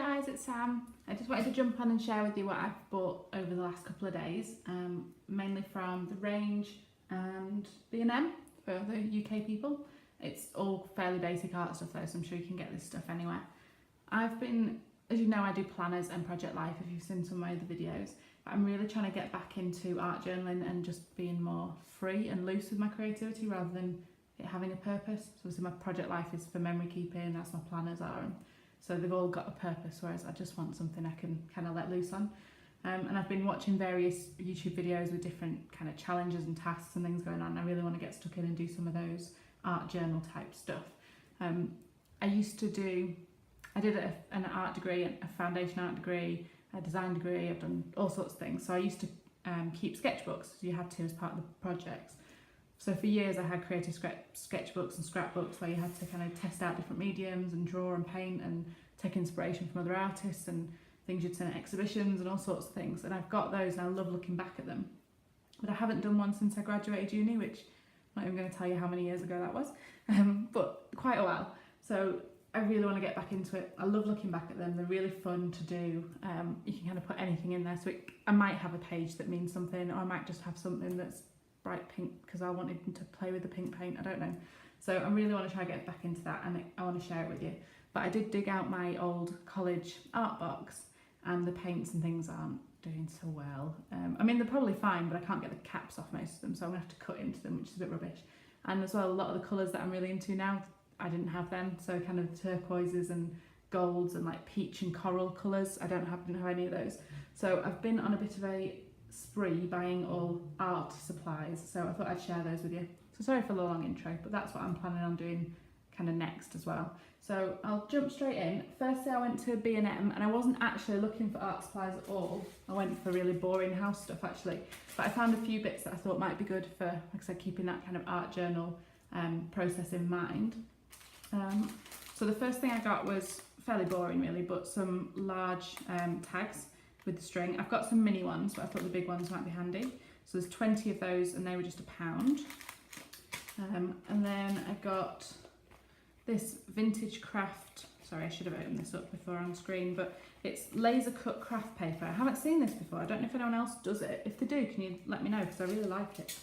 guys, it's Sam. I just wanted to jump on and share with you what I've bought over the last couple of days, mainly from The Range and B&M for the UK people. It's all fairly basic art stuff though, so I'm sure you can get this stuff anywhere. I've been, as you know, I do planners and Project Life if you've seen some of my other videos, but I'm really trying to get back into art journaling and just being more free and loose with my creativity rather than it having a purpose. So obviously my Project Life is for memory keeping, that's my planners are, and so they've all got a purpose, whereas I just want something I can kind of let loose on. And I've been watching various YouTube videos with different kind of challenges and tasks and things going on. I really want to get stuck in and do some of those art journal type stuff. I did an art degree, a foundation art degree, a design degree, I've done all sorts of things. So I used to keep sketchbooks, so you had to as part of the projects. So for years I had creative sketchbooks and scrapbooks where you had to kind of test out different mediums and draw and paint and take inspiration from other artists and things you'd seen at exhibitions and all sorts of things. And I've got those and I love looking back at them. But I haven't done one since I graduated uni, which I'm not even going to tell you how many years ago that was, but quite a while. So I really want to get back into it. I love looking back at them. They're really fun to do. You can kind of put anything in there. So I might have a page that means something, or I might just have something that's bright pink because I wanted to play with the pink paint, I don't know. So I really want to try to get back into that and I want to share it with you. But I did dig out my old college art box and the paints and things aren't doing so well. I mean, they're probably fine, but I can't get the caps off most of them, so I'm going to have to cut into them, which is a bit rubbish. And as well, a lot of the colours that I'm really into now, I didn't have then, so kind of turquoises and golds and like peach and coral colours, I didn't have any of those. So I've been on a bit of a spree buying all art supplies, so I thought I'd share those with you. So sorry for the long intro, but that's what I'm planning on doing kind of next as well. So I'll jump straight in. Firstly, I went to B&M and I wasn't actually looking for art supplies at all. I went for really boring house stuff actually, but I found a few bits that I thought might be good for, like I said, keeping that kind of art journal process in mind. So the first thing I got was fairly boring really, but some large tags with the string. I've got some mini ones, but I thought the big ones might be handy. So there's 20 of those and they were just £1. And then I got this vintage craft, sorry I should have opened this up before on screen, but it's laser cut craft paper. I haven't seen this before, I don't know if anyone else does it. If they do, can you let me know, because I really like it.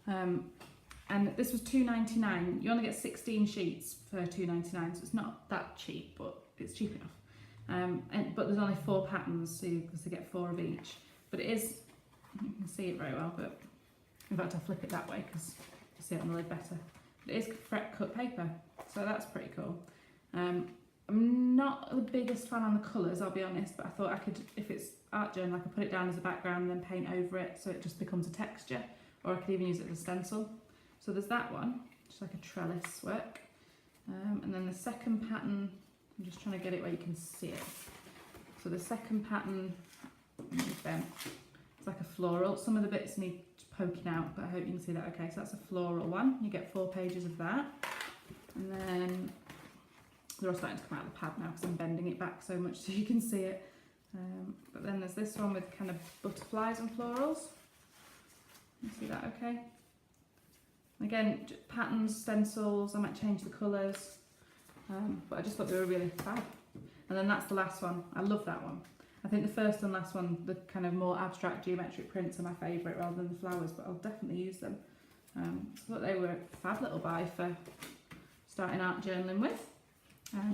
And this was £2.99. You only get 16 sheets for £2.99, so it's not that cheap, but it's cheap enough. But there's only 4 patterns, so you get 4 of each. But it is, you can see it very well, but in fact I'll flip it that way because you see it on the lid better. But it is fret cut paper, so that's pretty cool. I'm not the biggest fan on the colours, I'll be honest, but I thought I could, if it's art journal, I could put it down as a background and then paint over it so it just becomes a texture, or I could even use it as a stencil. So there's that one, just like a trellis work. And then the second pattern, I'm just trying to get it where you can see it. So the second pattern is bent. It's like a floral. Some of the bits need poking out, but I hope you can see that okay. So that's a floral one. You get 4 pages of that. And then they're all starting to come out of the pad now because I'm bending it back so much so you can see it. But then there's this one with kind of butterflies and florals. You see that okay? Again, patterns, stencils, I might change the colours, but I just thought they were really fab. And then that's the last one. I love that one. I think the first and last one, the kind of more abstract geometric prints are my favourite rather than the flowers, but I'll definitely use them. I thought they were a fab little buy for starting art journaling with.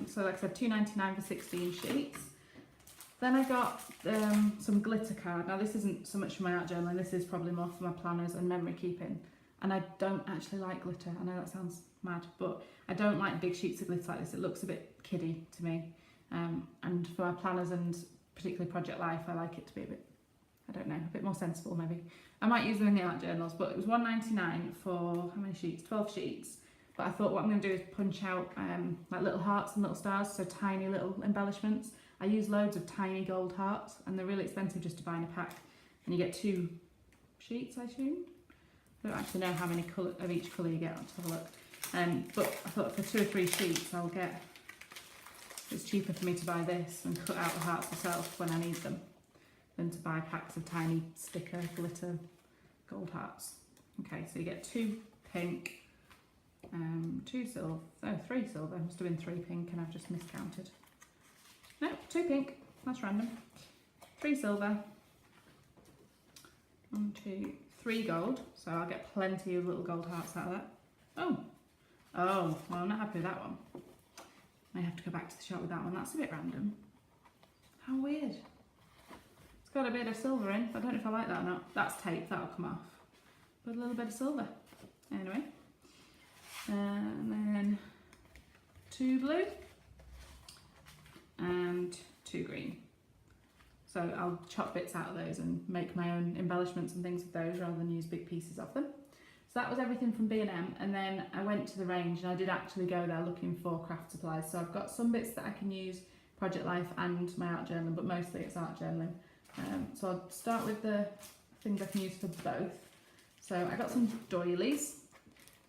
So like I said, £2.99 for 16 sheets. Then I got some glitter card. Now this isn't so much for my art journaling, this is probably more for my planners and memory keeping. And I don't actually like glitter. I know that sounds mad, but I don't like big sheets of glitter like this. It looks a bit kiddie to me. And for my planners and particularly Project Life, I like it to be a bit, I don't know, a bit more sensible maybe. I might use them in the art journals, but it was £1.99 for how many sheets? 12 sheets. But I thought what I'm going to do is punch out like little hearts and little stars, so tiny little embellishments. I use loads of tiny gold hearts, and they're really expensive just to buy in a pack. And you get 2 sheets, I assume. I don't actually know how many of each colour you get. Let's have a look. But I thought for 2 or 3 sheets I'll get, it's cheaper for me to buy this and cut out the hearts myself when I need them than to buy packs of tiny sticker glitter gold hearts. Okay, so you get 2 pink, 2 silver, oh 3 silver, must have been 3 pink and I've just miscounted. No, 2 pink. That's random. 3 silver. 1, 2, 3 gold. So I'll get plenty of little gold hearts out of that. Oh, well, I'm not happy with that one. I have to go back to the shop with that one. That's a bit random. How weird. It's got a bit of silver in. I don't know if I like that or not. That's tape. That'll come off. But a little bit of silver. Anyway. And then 2 blue. And 2 green. So I'll chop bits out of those and make my own embellishments and things with those rather than use big pieces of them. So that was everything from B&M, and then I went to the Range and I did actually go there looking for craft supplies. So I've got some bits that I can use Project Life and my art journaling, but mostly it's art journaling. So I'll start with the things I can use for both. So I got some doilies.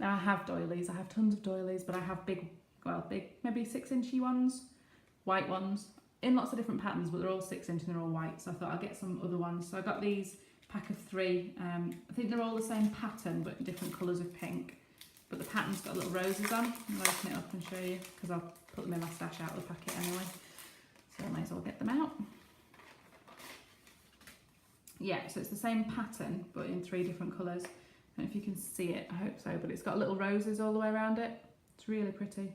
Now I have doilies, I have tons of doilies, but I have big, maybe 6-inch ones, white ones, in lots of different patterns, but they're all 6 inch and they're all white. So I thought I'd get some other ones. So I got these pack of 3. I think they're all the same pattern, but different colours of pink. But the pattern's got little roses on. I'll open it up and show you, because I'll put them in my stash out of the packet anyway. So I might as well get them out. Yeah, so it's the same pattern, but in 3 different colours. I don't know if you can see it, I hope so, but it's got little roses all the way around it. It's really pretty,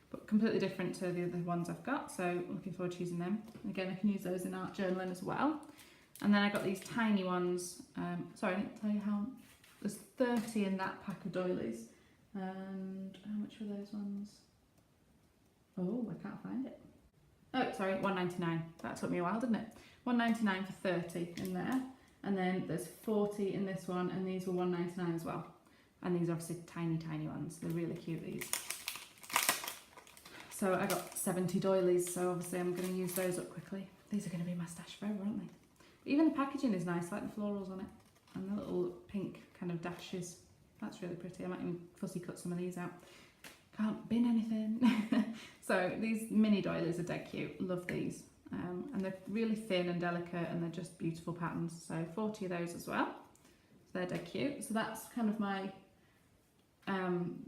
but completely different to the other ones I've got, so looking forward to using them. Again, I can use those in art journaling as well. And then I got these tiny ones, sorry, I didn't tell you how, there's 30 in that pack of doilies. And how much were those ones? Oh, I can't find it. Oh, sorry, $1.99. That took me a while, didn't it? $1.99 for 30 in there. And then there's 40 in this one, and these were $1.99 as well. And these are obviously tiny, tiny ones. They're really cute, these. So I got 70 doilies, so obviously I'm going to use those up quickly. These are going to be my stash forever, aren't they? But even the packaging is nice, like the florals on it. And the little pink kind of dashes. That's really pretty. I might even fussy cut some of these out. Can't bin anything. So these mini doilies are dead cute. Love these. And they're really thin and delicate, and they're just beautiful patterns. So 40 of those as well. So they're dead cute. So that's kind of my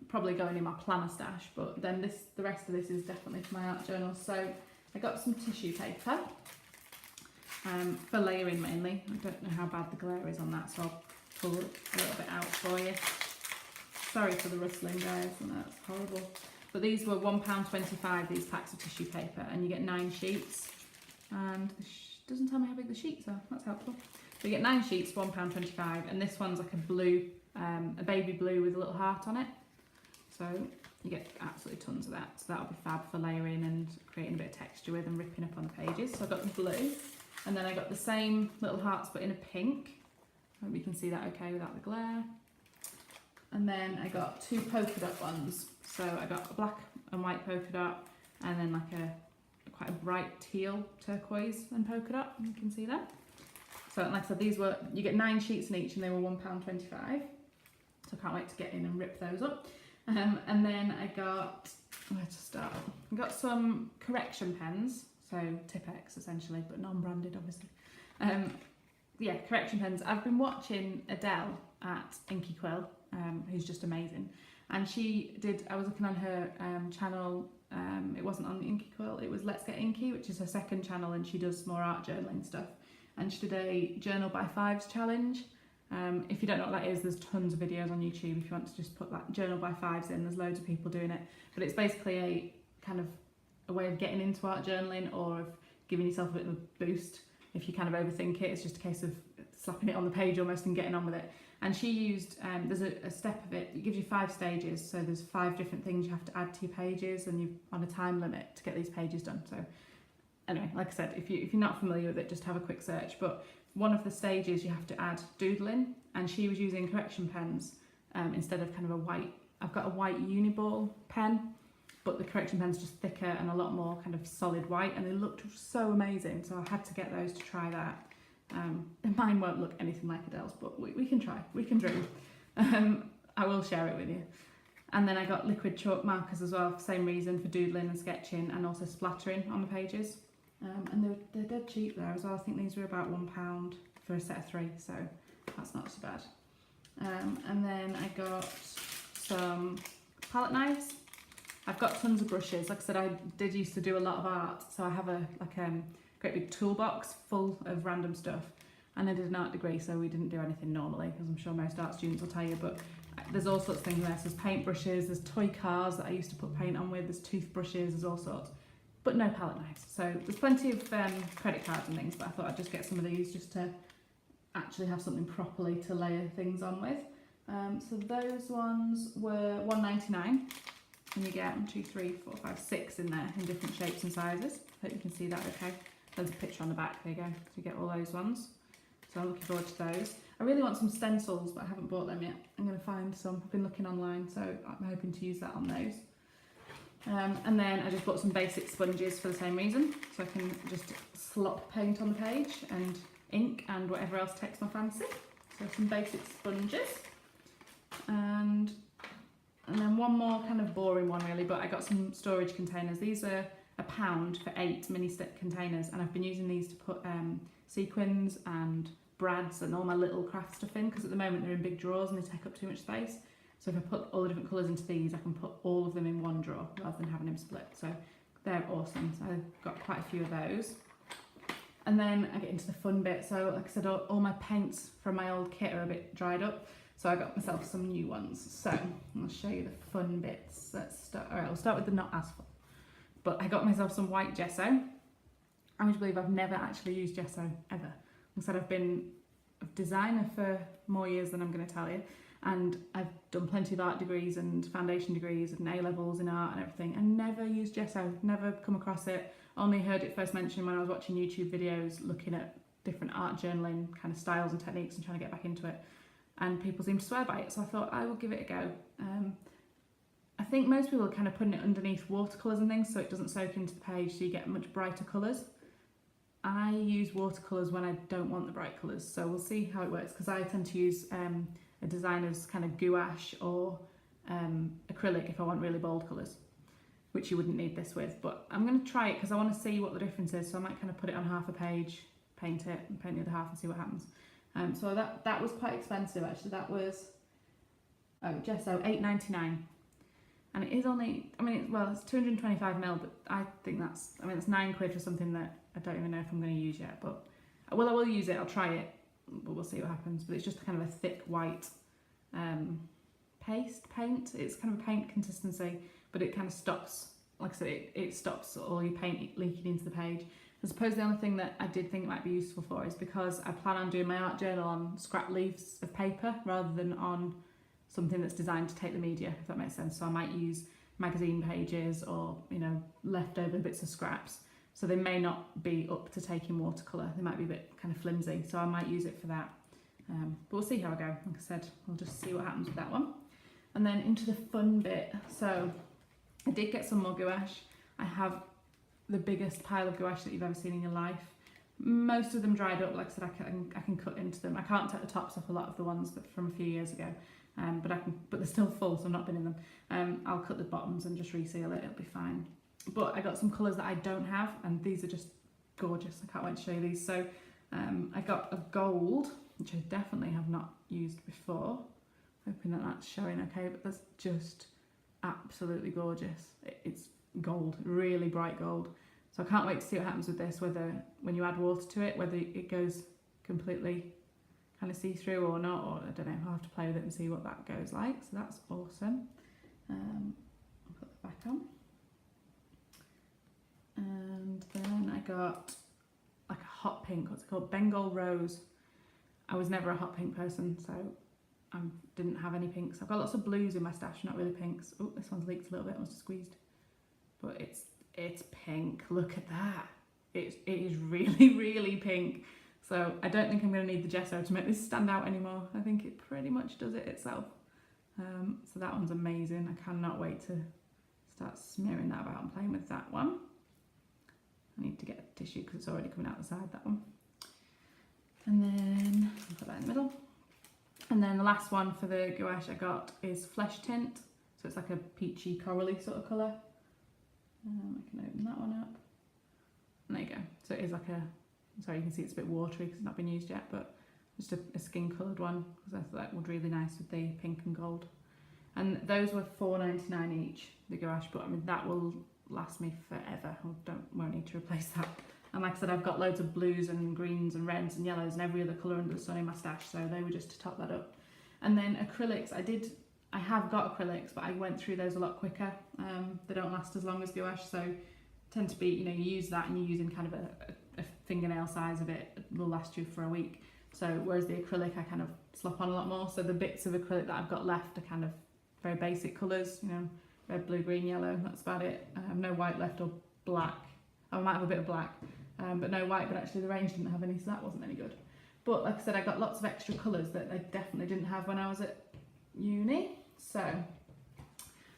probably going in my planner stash, but then the rest of this is definitely for my art journal. So I got some tissue paper for layering mainly. I don't know how bad the glare is on that, so I'll pull a little bit out for you. Sorry for the rustling, guys, and that's horrible. But these were £1.25, these packs of tissue paper, and you get 9 sheets. And it doesn't tell me how big the sheets are. That's helpful. So you get 9 sheets, £1.25, and this one's like a blue, a baby blue with a little heart on it. So you get absolutely tons of that. So that'll be fab for layering and creating a bit of texture with and ripping up on the pages. So I got the blue, and then I got the same little hearts but in a pink. I hope you can see that okay without the glare. And then I got 2 polka dot ones. So I got a black and white polka dot, and then like quite a bright teal turquoise and polka dot. You can see that. So like I said, these were, you get 9 sheets in each, and they were £1.25. So I can't wait to get in and rip those up. And then I got, where to start? I got some correction pens, so Tipp-Ex essentially, but non-branded obviously. Yeah, correction pens. I've been watching Adele at Inky Quill, who's just amazing. And she did, I was looking on her channel, it wasn't on Inky Quill, it was Let's Get Inky, which is her second channel, and she does more art journaling stuff. And she did a journal by 5s challenge. If you don't know what that is, there's tons of videos on YouTube if you want to just put that journal by 5s in. There's loads of people doing it, but it's basically a kind of a way of getting into art journaling, or of giving yourself a bit of a boost if you kind of overthink it. It's just a case of slapping it on the page almost and getting on with it. And she used, there's a step of it, it gives you 5 stages, so there's 5 different things you have to add to your pages, and you're on a time limit to get these pages done. So anyway, like I said, if you're not familiar with it, just have a quick search. But one of the stages you have to add doodling, and she was using correction pens instead of kind of a white. I've got a white Uniball pen, but the correction pen's just thicker and a lot more kind of solid white, and they looked so amazing. So I had to get those to try that. Mine won't look anything like Adele's, but we can try, we can dream. I will share it with you. And then I got liquid chalk markers as well, for the same reason, for doodling and sketching, and also splattering on the pages. And they're dead cheap there as well. I think these were about £1 for a set of 3, so that's not so bad. And then I got some palette knives. I've got tons of brushes. Like I said, I did used to do a lot of art, so I have a great big toolbox full of random stuff. And I did an art degree, so we didn't do anything normally, because I'm sure most art students will tell you, but there's all sorts of things there. So there's paint brushes, there's toy cars that I used to put paint on with, there's toothbrushes, there's all sorts, but no palette knives. So there's plenty of credit cards and things, but I thought I'd just get some of these just to actually have something properly to layer things on with. So those ones were $1.99, and you get 1, 2, 3, 4, 5, 6 in there in different shapes and sizes. Hope you can see that okay. There's a picture on the back, there you go. So you get all those ones. So I'm looking forward to those. I really want some stencils, but I haven't bought them yet. I'm going to find some. I've been looking online, so I'm hoping to use that on those. And then I just bought some basic sponges for the same reason, so I can just slop paint on the page and ink and whatever else takes my fancy. So some basic sponges. And then one more kind of boring one really, but I got some storage containers. These are £1 for 8 mini stick containers, and I've been using these to put sequins and brads and all my little craft stuff in, because at the moment they're in big drawers and they take up too much space. So if I put all the different colours into these, I can put all of them in one drawer rather than having them split. So they're awesome. So I've got quite a few of those. And then I get into the fun bit. So like I said, all my paints from my old kit are a bit dried up. So I got myself some new ones. So I'll show you the fun bits. Let's start. All right, I'll start with the not as fun. But I got myself some white gesso. I would believe I've never actually used gesso ever. Like I said, I've been a designer for more years than I'm going to tell you, and I've done plenty of art degrees and foundation degrees and A-levels in art and everything, and never used gesso, never come across it. Only heard it first mentioned when I was watching YouTube videos looking at different art journaling kind of styles and techniques and trying to get back into it, and people seem to swear by it, so I thought I will give it a go. I think most people are kind of putting it underneath watercolours and things so it doesn't soak into the page, so you get much brighter colours. I use watercolours when I don't want the bright colours, so we'll see how it works, because I tend to use a designer's kind of gouache or acrylic if I want really bold colours, which you wouldn't need this with, but I'm going to try it because I want to see what the difference is, so I might kind of put it on half a page, paint it, and paint the other half and see what happens. So that was quite expensive actually. That was gesso, $8.99. And it is only, it's 225ml, but I think that's £9 for something that I don't even know if I'm going to use yet. But I will use it. I'll try it, but we'll see what happens. But it's just kind of a thick white paint. It's kind of a paint consistency, but it kind of stops. Like I said, it stops all your paint leaking into the page. I suppose the only thing that I did think it might be useful for is because I plan on doing my art journal on scrap leaves of paper rather than on something that's designed to take the media, if that makes sense. So I might use magazine pages or, leftover bits of scraps. So they may not be up to taking watercolour. They might be a bit kind of flimsy. So I might use it for that. But we'll see how I go. Like I said, we'll just see what happens with that one. And then into the fun bit. So I did get some more gouache. I have the biggest pile of gouache that you've ever seen in your life. Most of them dried up. Like I said, I can cut into them. I can't take the tops off a lot of the ones from a few years ago. But they're still full, so I've not been in them. I'll cut the bottoms and just reseal it, it'll be fine. But I got some colours that I don't have, and these are just gorgeous. I can't wait to show you these. So I got a gold, which I definitely have not used before. Hoping that that's showing okay, but that's just absolutely gorgeous. It's gold, really bright gold. So I can't wait to see what happens with this, whether when you add water to it, whether it goes completely kind of see-through or not, or I don't know, I'll have to play with it and see what that goes like. So that's awesome. I'll put that back on. And then I got like a hot pink, what's it called? Bengal Rose. I was never a hot pink person, so I didn't have any pinks. I've got lots of blues in my stash, not really pinks. Oh, this one's leaked a little bit, I must have squeezed. But it's pink, look at that. It is really, really pink. So I don't think I'm going to need the gesso to make this stand out anymore. I think it pretty much does it itself. So that one's amazing. I cannot wait to start smearing that about and playing with that one. I need to get a tissue because it's already coming out the side, that one. And then I'll put that in the middle. And then the last one for the gouache I got is Flesh Tint. So it's like a peachy corally sort of colour. I can open that one up. And there you go. So it is like sorry, you can see it's a bit watery because it's not been used yet, but just a skin coloured one, because I thought that would really nice with the pink and gold. And those were £4.99 each, the gouache, but I mean that will last me forever. Won't need to replace that. And like I said, I've got loads of blues and greens and reds and yellows and every other colour under the sun in my stash, so they were just to top that up. And then acrylics, I have got acrylics, but I went through those a lot quicker. They don't last as long as gouache, so tend to be, you use that and you're using kind of a fingernail size of it, it will last you for a week. So whereas the acrylic I kind of slop on a lot more, so the bits of acrylic that I've got left are kind of very basic colours, red, blue, green, yellow, that's about it. I have no white left or black. I might have a bit of black, but no white, but actually the range didn't have any, so that wasn't any good. But like I said, I got lots of extra colours that they definitely didn't have when I was at uni. So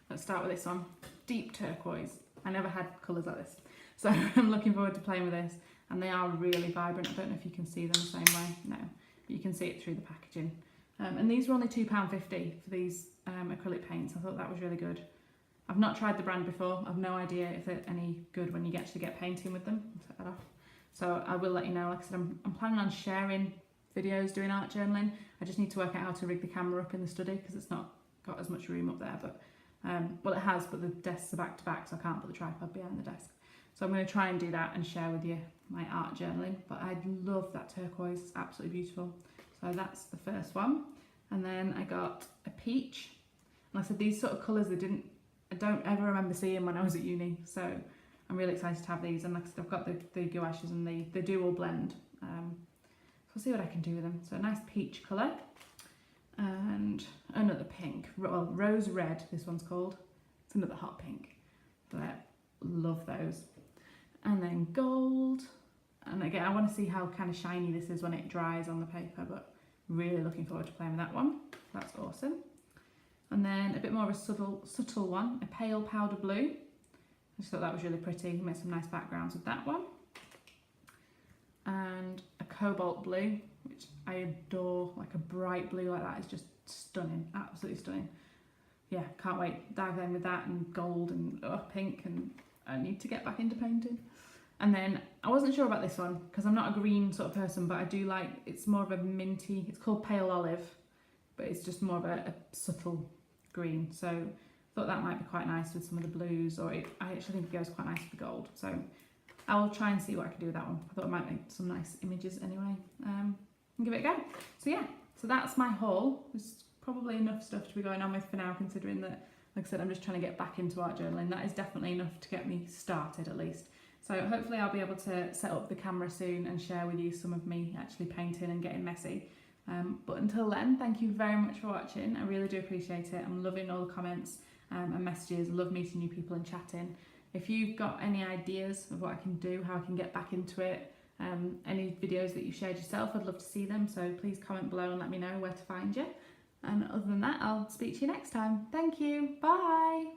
let's start with this one, deep turquoise. I never had colours like this, so I'm looking forward to playing with this. And they are really vibrant. I don't know if you can see them the same way, no, but you can see it through the packaging. And these were only £2.50 for these acrylic paints. I thought that was really good. I've not tried the brand before. I've no idea if they're any good when you actually get painting with them. I'll set that off. So I will let you know. Like I said, I'm planning on sharing videos doing art journaling. I just need to work out how to rig the camera up in the study because it's not got as much room up there. But well, it has, but the desks are back to back, so I can't put the tripod behind the desk. So I'm going to try and do that and share with you my art journaling. But I love that turquoise, it's absolutely beautiful. So that's the first one. And then I got a peach. And I said these sort of colours I don't ever remember seeing when I was at uni. So I'm really excited to have these. And like I said, I've got the gouaches and they do all blend. So I'll see what I can do with them. So a nice peach colour. And another pink, well, rose red, this one's called. It's another hot pink. But I love those. And then gold, and again I want to see how kind of shiny this is when it dries on the paper, but really looking forward to playing with that one. That's awesome. And then a bit more of a subtle one, a pale powder blue. I just thought that was really pretty. You made some nice backgrounds with that one. And a cobalt blue, which I adore, like a bright blue like that is just stunning, absolutely stunning. Yeah, can't wait. Dive in with that and gold and pink, and I need to get back into painting. And then I wasn't sure about this one because I'm not a green sort of person, but I do like, it's more of a minty, it's called pale olive, but it's just more of a subtle green. So I thought that might be quite nice with some of the blues, or I actually think it goes quite nice with the gold. So I'll try and see what I can do with that one. I thought I might make some nice images anyway, and give it a go. So yeah, so that's my haul. There's probably enough stuff to be going on with for now, considering that, like I said, I'm just trying to get back into art journaling. That is definitely enough to get me started at least. So hopefully I'll be able to set up the camera soon and share with you some of me actually painting and getting messy. But until then, thank you very much for watching. I really do appreciate it. I'm loving all the comments and messages. I love meeting new people and chatting. If you've got any ideas of what I can do, how I can get back into it, any videos that you shared yourself, I'd love to see them. So please comment below and let me know where to find you. And other than that, I'll speak to you next time. Thank you. Bye.